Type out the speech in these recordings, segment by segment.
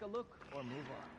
take a look or move on.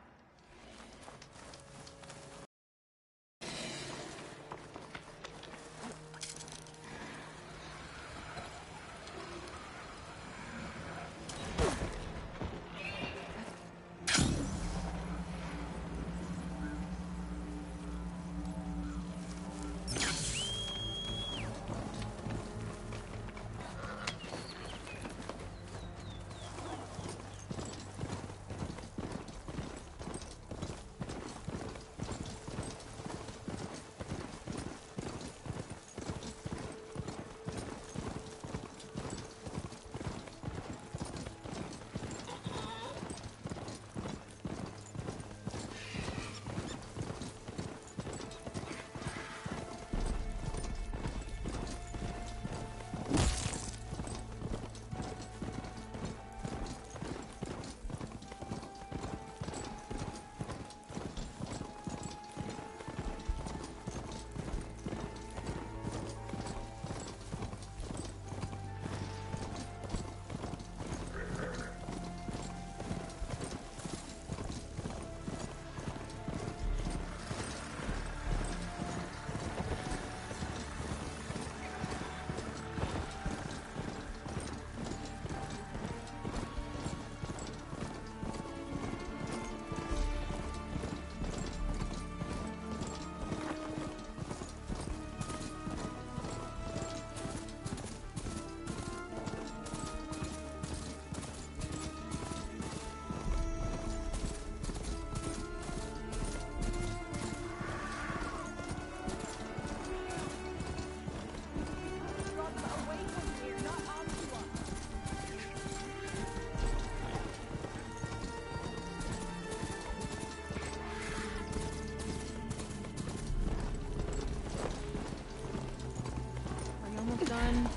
Done.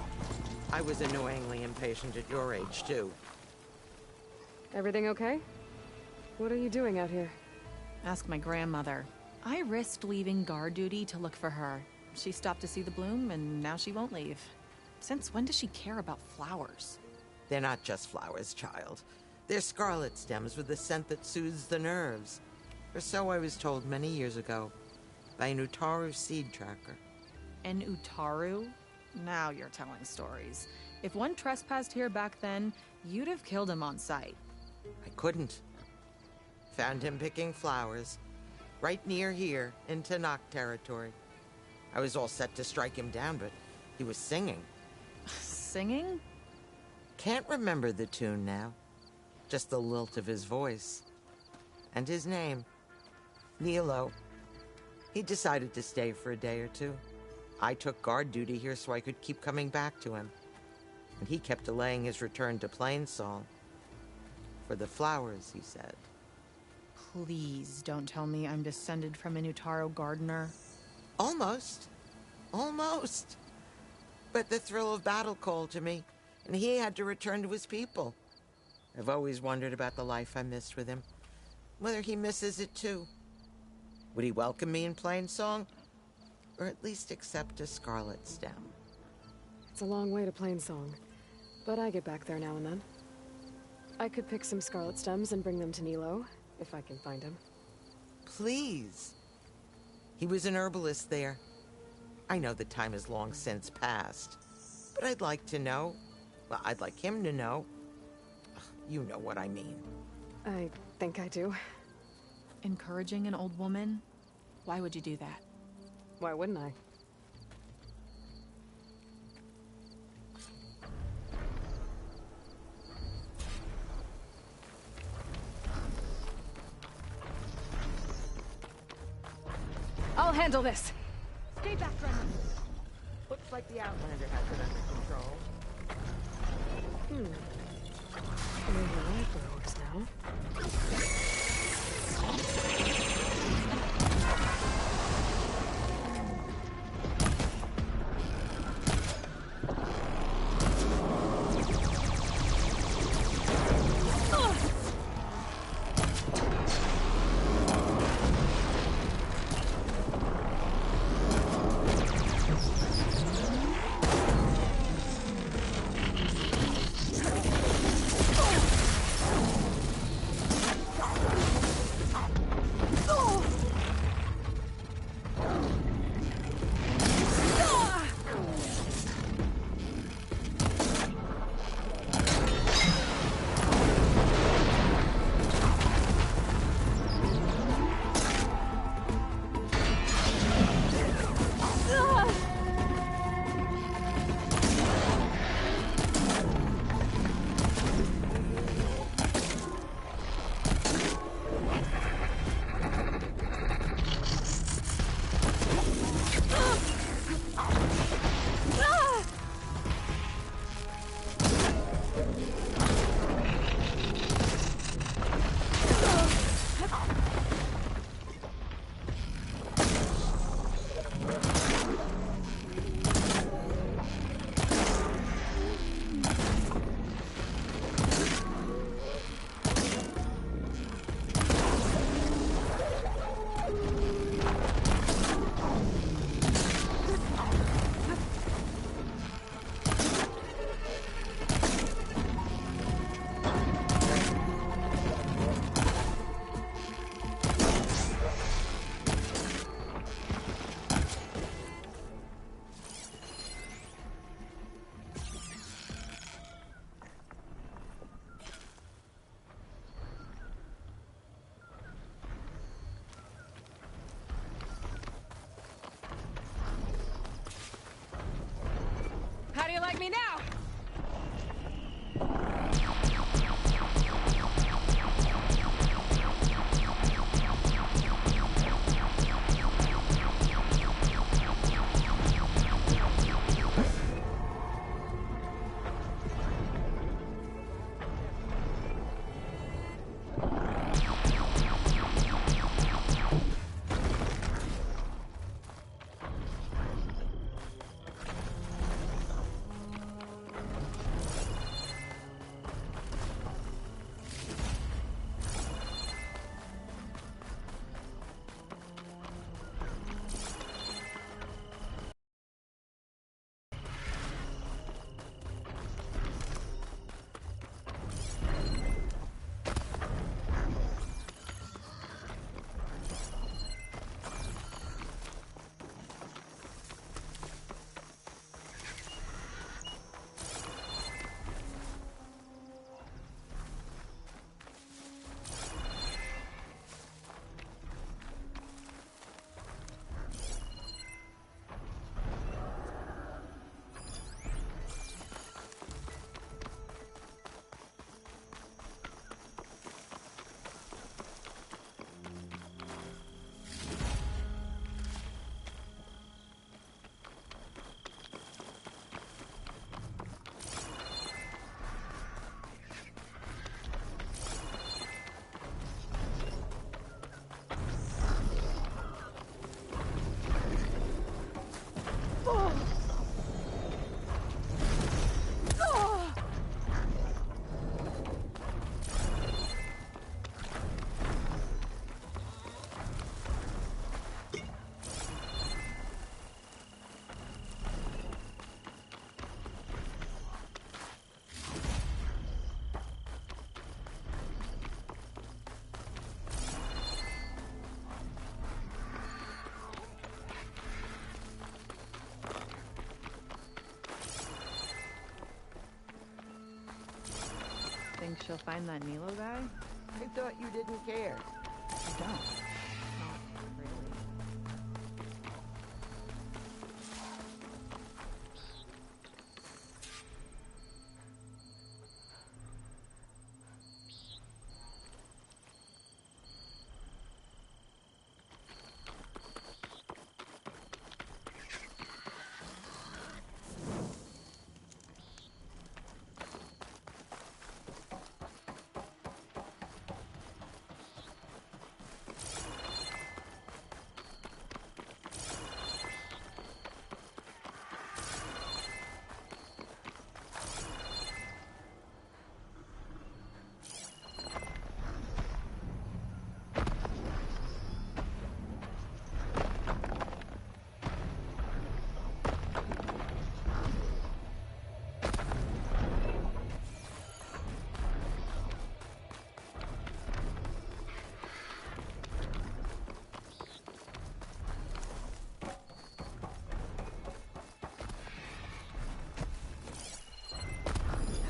I was annoyingly impatient at your age, too. Everything okay? What are you doing out here? Ask my grandmother. I risked leaving guard duty to look for her. She stopped to see the bloom, and now she won't leave. Since when does she care about flowers? They're not just flowers, child. They're scarlet stems with a scent that soothes the nerves. Or so I was told many years ago by an Utaru seed tracker. An Utaru? Now you're telling stories. If one trespassed here back then, you'd have killed him on sight. I couldn't. Found him picking flowers, right near here, in Tanakh territory. I was all set to strike him down, but he was singing. Singing? Can't remember the tune now. Just the lilt of his voice. And his name. Nilo. He decided to stay for a day or two. I took guard duty here so I could keep coming back to him. And he kept delaying his return to Plainsong. For the flowers, he said. Please don't tell me I'm descended from an Utaru gardener. Almost. Almost. But the thrill of battle called to me, and he had to return to his people. I've always wondered about the life I missed with him, whether he misses it too. Would he welcome me in Plainsong? Or at least accept a scarlet stem? It's a long way to Plainsong, but I get back there now and then. I could pick some scarlet stems and bring them to Nilo, if I can find him. Please. He was an herbalist there. I know the time has long since passed, but I'd like to know. Well, I'd like him to know. You know what I mean. I think I do. Encouraging an old woman? Why would you do that? Why wouldn't I? I'll handle this. Stay back, Runner. Looks like the Outlander has it under control. Maybe I grows now. like me now? Think she'll find that Nilo guy? I thought you didn't care. I don't. Not really.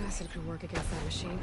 Acid could work against that machine.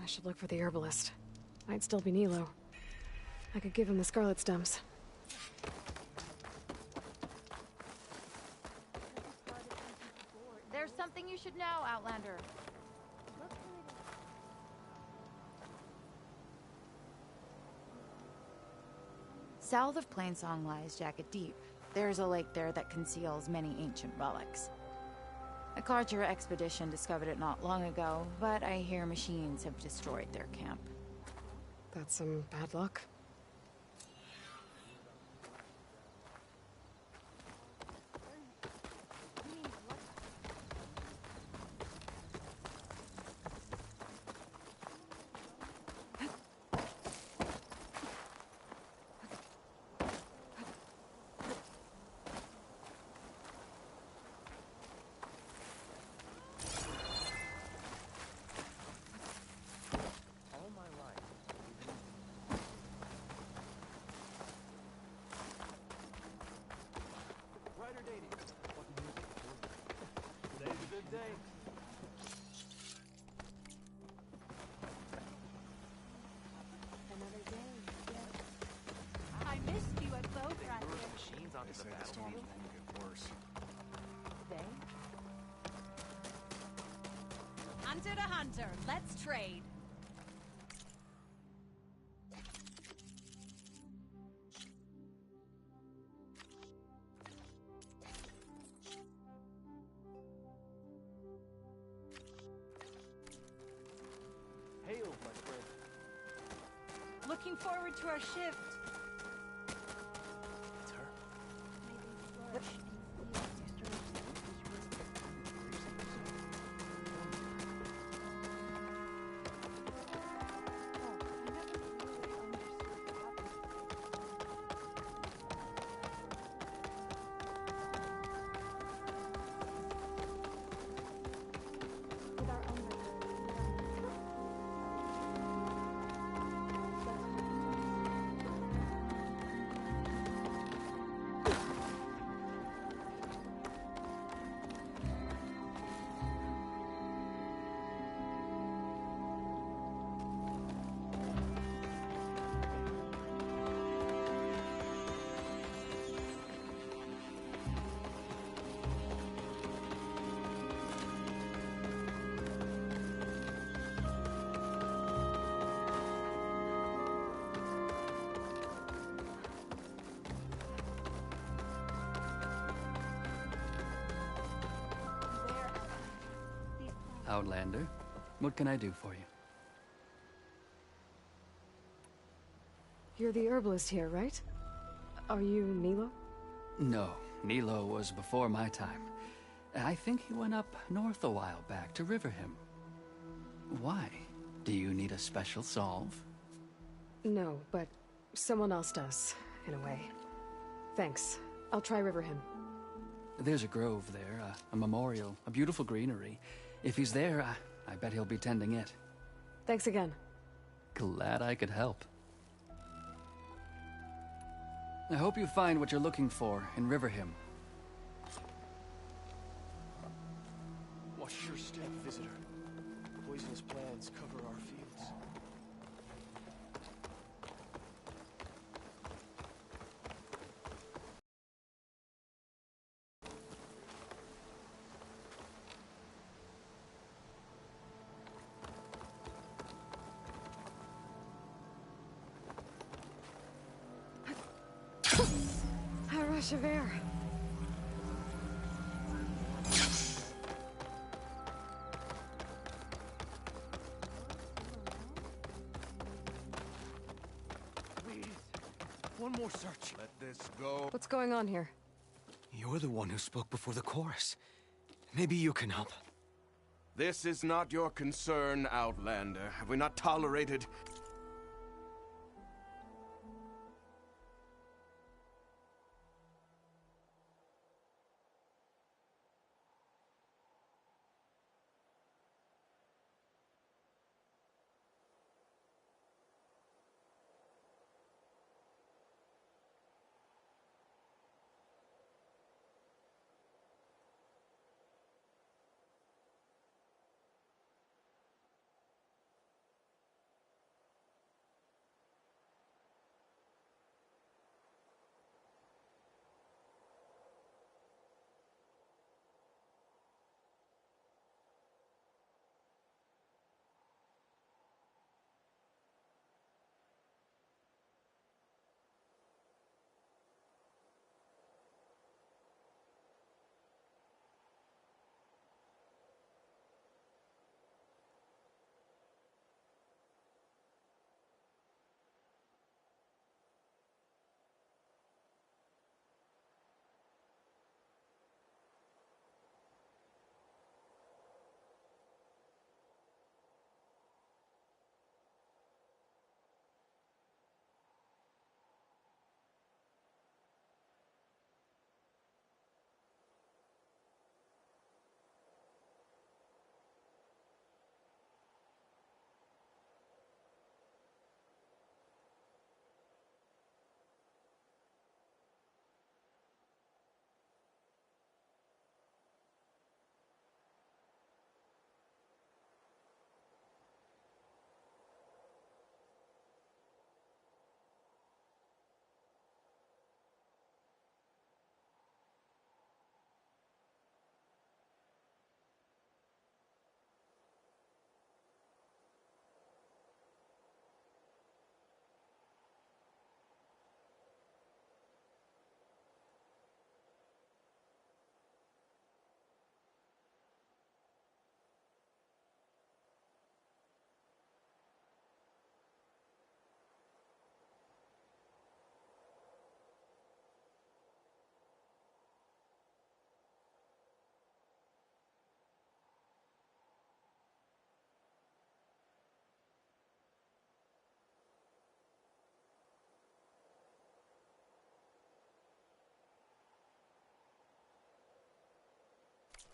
I should look for the herbalist. Might still be Nilo. I could give him the scarlet stems. There's something you should know, Outlander. South of Plainsong lies Jacket Deep. There's a lake there that conceals many ancient relics. A Carter expedition discovered it not long ago, but I hear machines have destroyed their camp. That's some bad luck. I missed you at bow practice. They say the storms won't get worse. Hunter to hunter, let's trade. Hail, my friend. Looking forward to our shift. It's her. Outlander, what can I do for you? You're the herbalist here, right? Are you Nilo? No, Nilo was before my time. I think he went up north a while back to Riverhim. Why? Do you need a special solve? No, but someone else does, in a way. Thanks. I'll try Riverhim. There's a grove there, a memorial, a beautiful greenery. If he's there, I bet he'll be tending it. Thanks again. Glad I could help. I hope you find what you're looking for in Riverhim. Watch your step, visitor. Poisonous plants cover our fields. A rush of air. Please, one more search. Let this go. What's going on here? You're the one who spoke before the chorus. Maybe you can help. This is not your concern, Outlander. Have we not tolerated...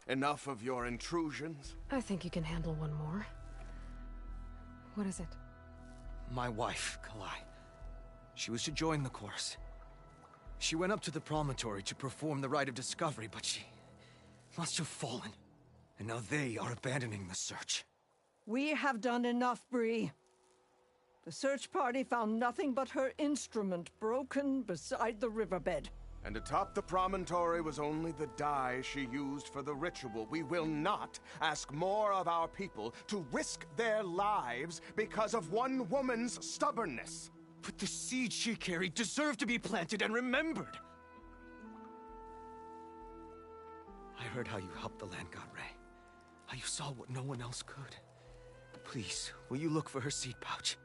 Enough of your intrusions. I think you can handle one more. What is it? My wife, Kalai. She was to join the chorus. She went up to the promontory to perform the rite of discovery, but she must have fallen. And now they are abandoning the search. We have done enough, Bree. The search party found nothing but her instrument broken beside the riverbed. And atop the promontory was only the dye she used for the ritual. We will not ask more of our people to risk their lives because of one woman's stubbornness. But the seed she carried deserved to be planted and remembered. I heard how you helped the land god Ray. How you saw what no one else could. Please, will you look for her seed pouch?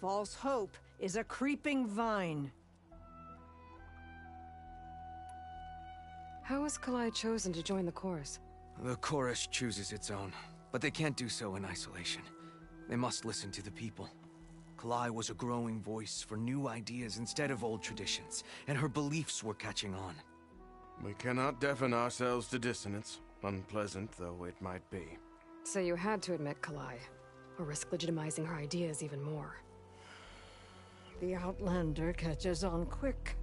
False hope is a creeping vine. How was Kalai chosen to join the chorus? The chorus chooses its own, but they can't do so in isolation. They must listen to the people. Kalai was a growing voice for new ideas instead of old traditions, and her beliefs were catching on. We cannot deafen ourselves to dissonance, unpleasant though it might be. So you had to admit Kalai, or risk legitimizing her ideas even more. The Outlander catches on quick.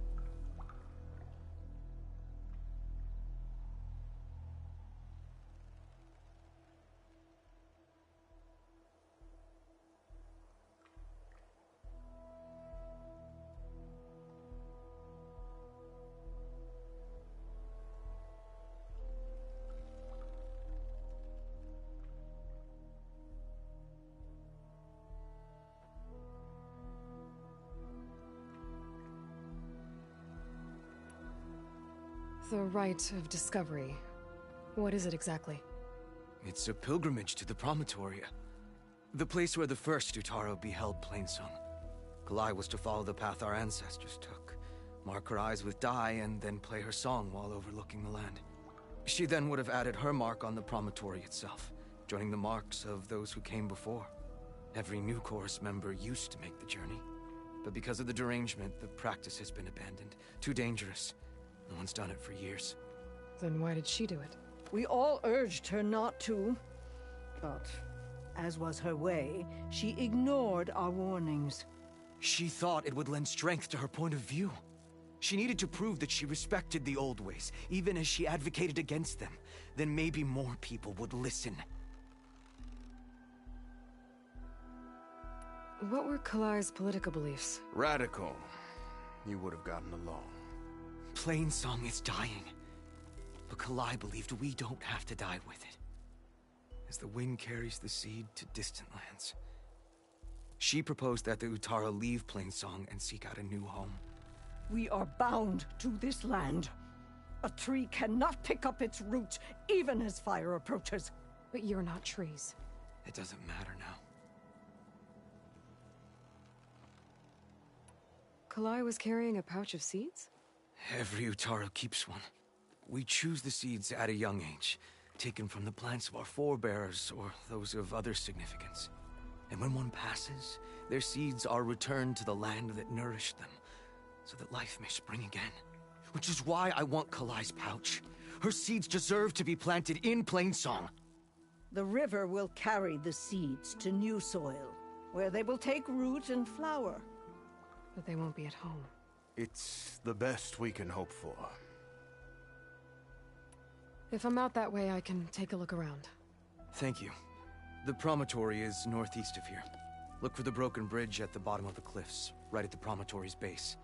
The rite of discovery. What is it exactly? It's a pilgrimage to the promontory. The place where the first Utaro beheld Plainsong. Kalai was to follow the path our ancestors took. Mark her eyes with dye and then play her song while overlooking the land. She then would have added her mark on the promontory itself, joining the marks of those who came before. Every new chorus member used to make the journey. But because of the derangement, the practice has been abandoned. Too dangerous. No one's done it for years. Then why did she do it? We all urged her not to, but as was her way, she ignored our warnings. She thought it would lend strength to her point of view. She needed to prove that she respected the old ways, even as she advocated against them. Then maybe more people would listen. What were Kalai's political beliefs? Radical. You would have gotten along. Plainsong is dying. But Kalai believed we don't have to die with it. As the wind carries the seed to distant lands. She proposed that the Utara leave Plainsong and seek out a new home. We are bound to this land. A tree cannot pick up its roots, even as fire approaches. But you're not trees. It doesn't matter now. Kalai was carrying a pouch of seeds? Every Utaro keeps one. We choose the seeds at a young age, taken from the plants of our forebears or those of other significance. And when one passes, their seeds are returned to the land that nourished them, so that life may spring again. Which is why I want Kalai's pouch. Her seeds deserve to be planted in Plainsong. The river will carry the seeds to new soil, where they will take root and flower. But they won't be at home. It's the best we can hope for. If I'm out that way, I can take a look around. Thank you. The promontory is northeast of here. Look for the broken bridge at the bottom of the cliffs, right at the promontory's base.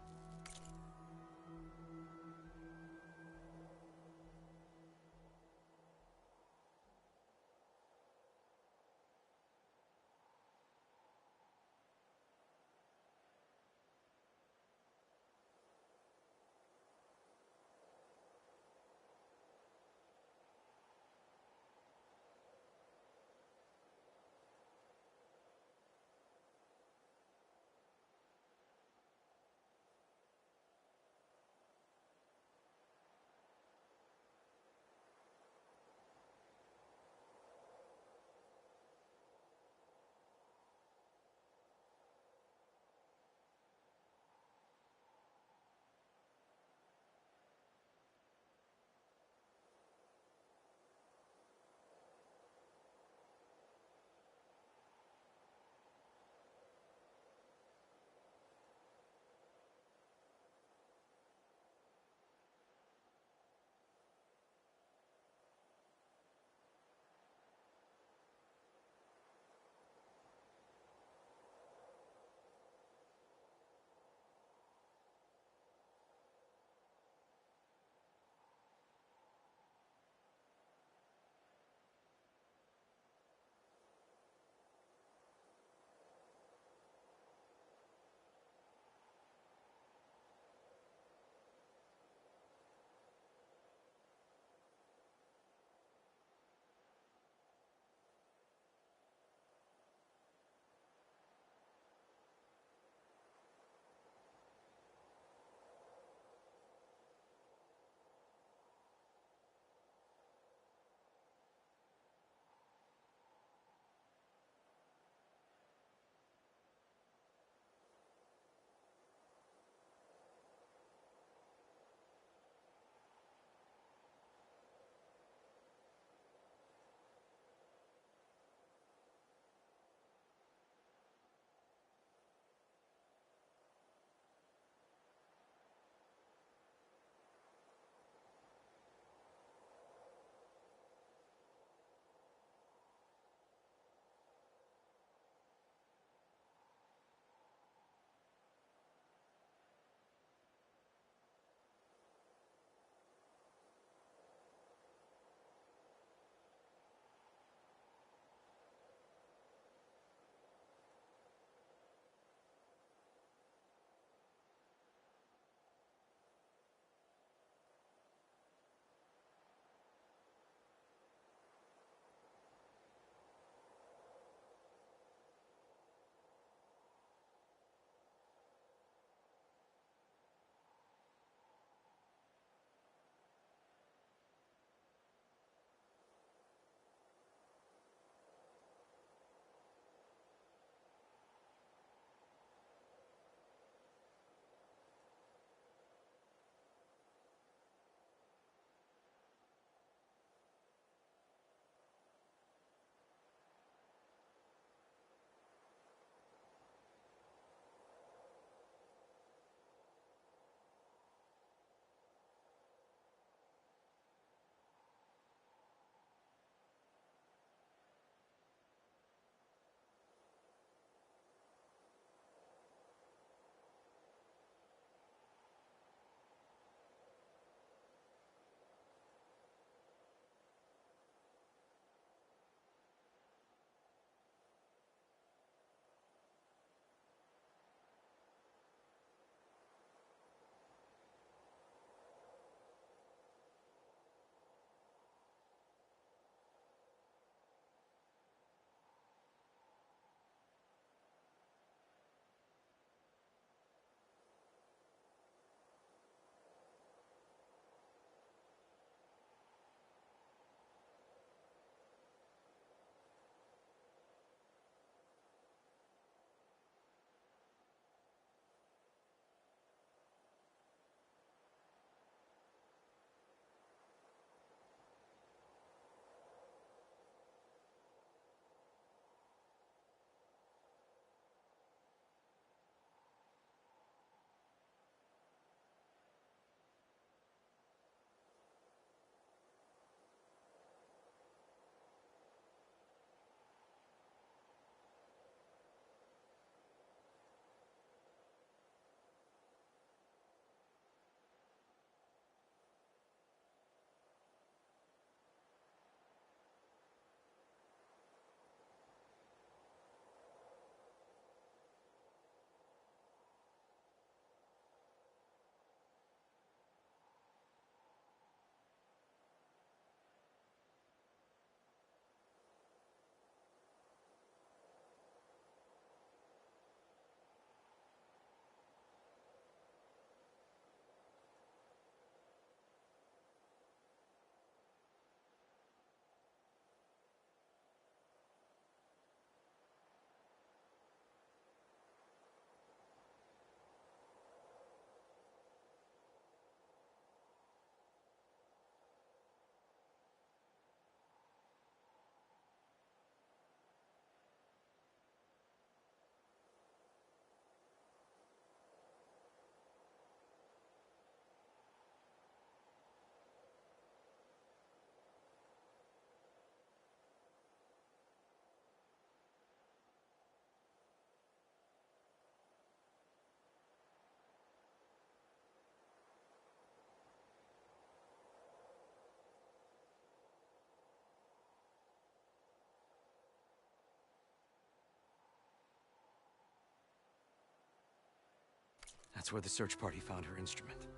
That's where the search party found her instrument.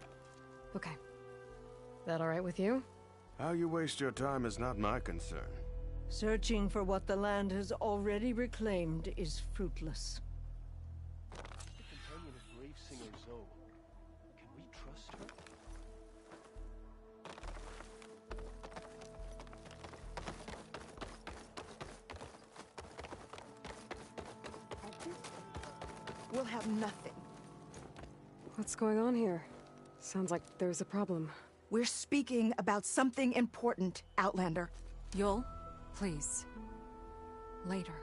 Okay. That all right with you? How you waste your time is not my concern. Searching for what the land has already reclaimed is fruitless. The companion of grave singer Zoe. Can we trust her? We'll have nothing. What's going on here? Sounds like there's a problem. We're speaking about something important, Outlander. Yul, please. Later.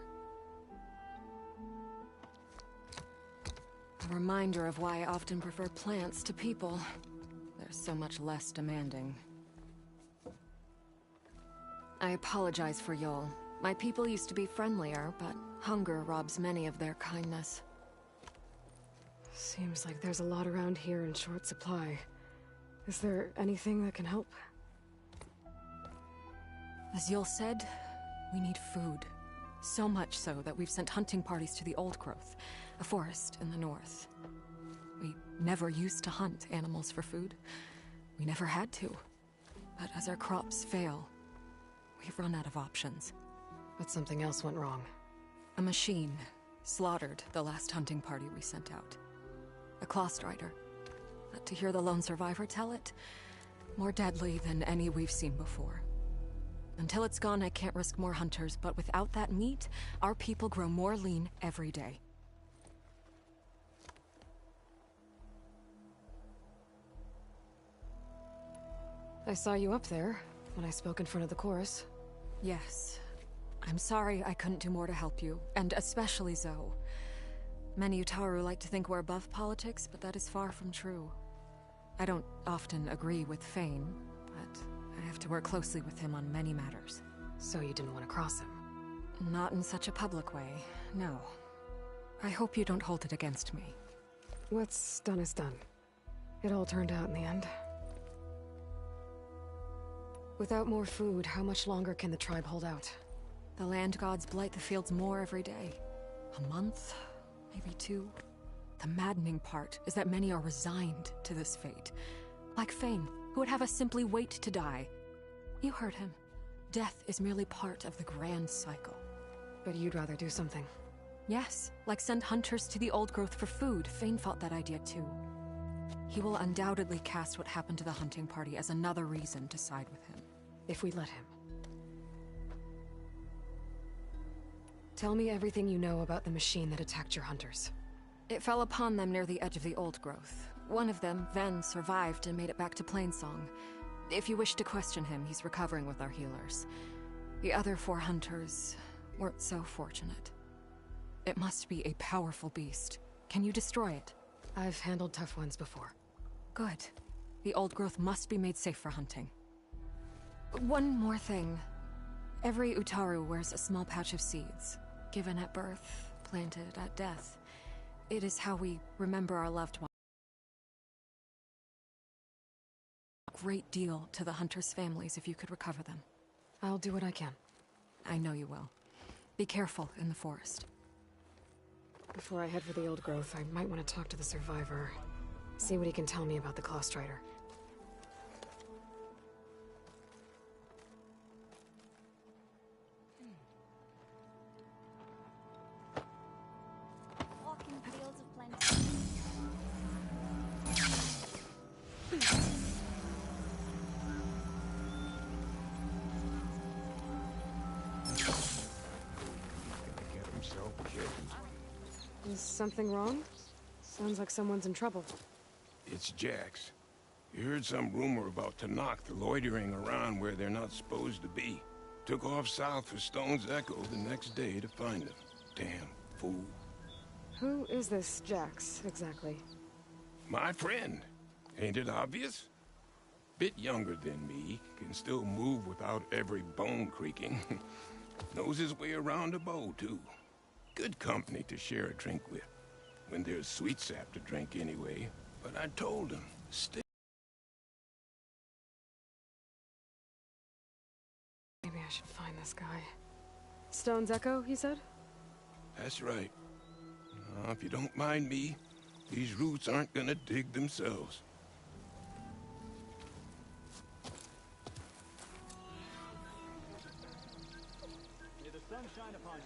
A reminder of why I often prefer plants to people. They're so much less demanding. I apologize for Yul. My people used to be friendlier, but hunger robs many of their kindness. Seems like there's a lot around here in short supply. Is there anything that can help? As Yul said, we need food. So much so that we've sent hunting parties to the Old Growth, a forest in the north. We never used to hunt animals for food. We never had to. But as our crops fail, we've run out of options. But something else went wrong. A machine slaughtered the last hunting party we sent out. A claw strider. But to hear the lone survivor tell it, more deadly than any we've seen before. Until it's gone, I can't risk more hunters, but without that meat, our people grow more lean every day. I saw you up there when I spoke in front of the chorus. Yes. I'm sorry I couldn't do more to help you, and especially Zoe. Many Utaru like to think we're above politics, but that is far from true. I don't often agree with Fane, but I have to work closely with him on many matters. So you didn't want to cross him? Not in such a public way, no. I hope you don't hold it against me. What's done is done. It all turned out in the end. Without more food, how much longer can the tribe hold out? The land gods blight the fields more every day. A month, maybe 2. The maddening part is that many are resigned to this fate. Like Fane, who would have us simply wait to die. You heard him. Death is merely part of the grand cycle. But you'd rather do something. Yes, like send hunters to the Old Growth for food. Fane fought that idea too. He will undoubtedly cast what happened to the hunting party as another reason to side with him. If we let him. Tell me everything you know about the machine that attacked your hunters. It fell upon them near the edge of the Old Growth. One of them, Ven, survived and made it back to Plainsong. If you wish to question him, he's recovering with our healers. The other 4 hunters weren't so fortunate. It must be a powerful beast. Can you destroy it? I've handled tough ones before. Good. The Old Growth must be made safe for hunting. One more thing. Every Utaru wears a small pouch of seeds, given at birth, planted at death. It is how we remember our loved ones. A great deal to the hunters' families if you could recover them. I'll do what I can. I know you will. Be careful in the forest. Before I head for the Old Growth, I might want to talk to the survivor. See what he can tell me about the Claw Strider. Walking fields of plenty. Get himself killed. Is something wrong? Sounds like someone's in trouble. It's Jax. You heard some rumor about Tanakh loitering around where they're not supposed to be. Took off south for Stone's Echo the next day to find him. Damn fool. Who is this Jax, exactly? My friend. Ain't it obvious? Bit younger than me, can still move without every bone creaking. Knows his way around a bow, too. Good company to share a drink with. When there's sweet sap to drink anyway. But I told him, stay. Maybe I should find this guy. Stone's Echo, he said? That's right. Now, if you don't mind me, These roots aren't gonna dig themselves. May the sun shine upon you.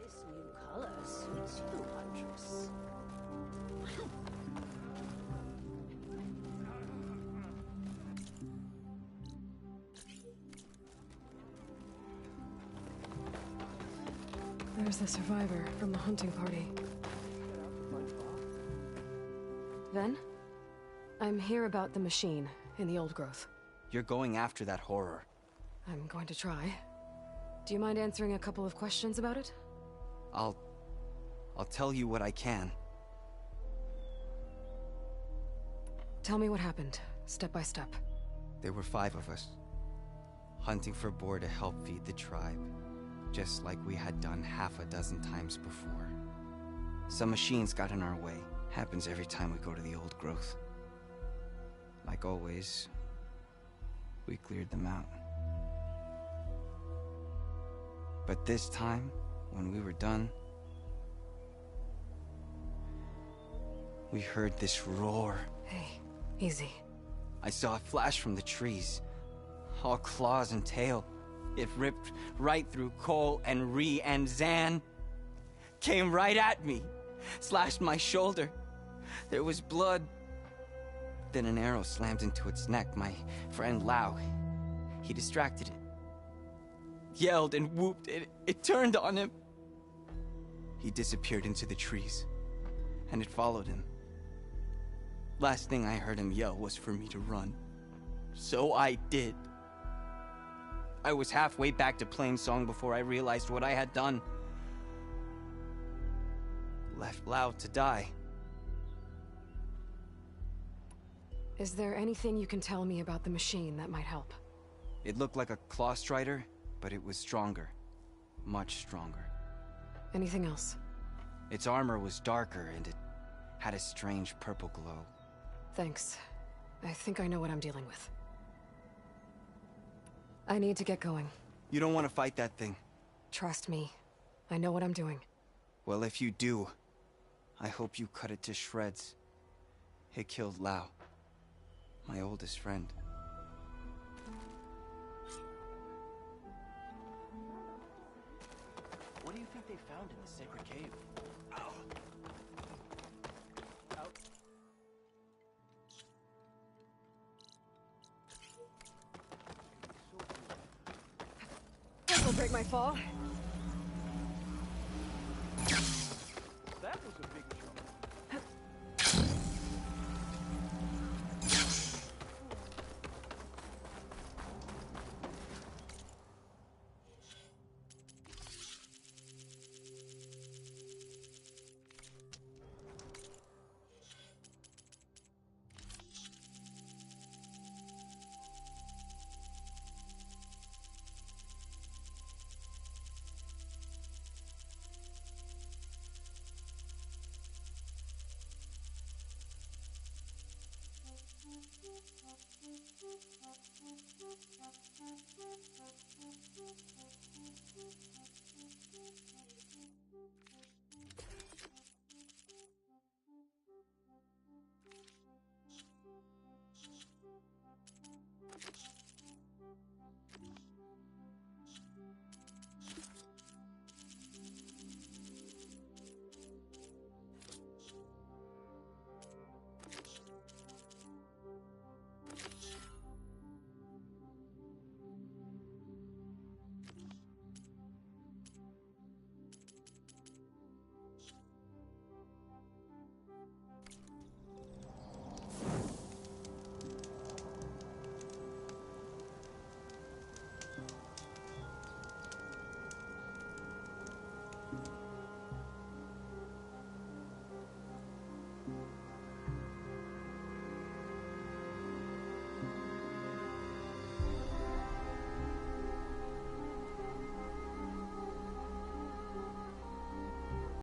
This new color suits you, Huntress. There's the survivor from the hunting party. Ven? I'm here about the machine in the old growth. You're going after that horror. I'm going to try. Do you mind answering a couple of questions about it? I'll tell you what I can. Tell me what happened, step by step. There were 5 of us, hunting for boar to help feed the tribe, just like we had done half a dozen times before. Some machines got in our way. Happens every time we go to the old growth. Like always, we cleared them out. But this time, when we were done, we heard this roar. Hey, easy. I saw a flash from the trees, all claws and tail. It ripped right through Cole and Ree, and Zan came right at me, slashed my shoulder. There was blood. Then an arrow slammed into its neck. My friend Lau, he distracted it. Yelled and whooped. It turned on him. He disappeared into the trees, and it followed him. Last thing I heard him yell was for me to run. So I did. I was halfway back to Plainsong before I realized what I had done. Left Lau to die. Is there anything you can tell me about the machine that might help? It looked like a claw strider, but it was stronger. Much stronger. Anything else? Its armor was darker, and it had a strange purple glow. Thanks. I think I know what I'm dealing with. I need to get going. You don't want to fight that thing. Trust me. I know what I'm doing. Well, if you do, I hope you cut it to shreds. It killed Lau, my oldest friend. What do you think they found in the sacred cave? Ow. Out. This will break my fall.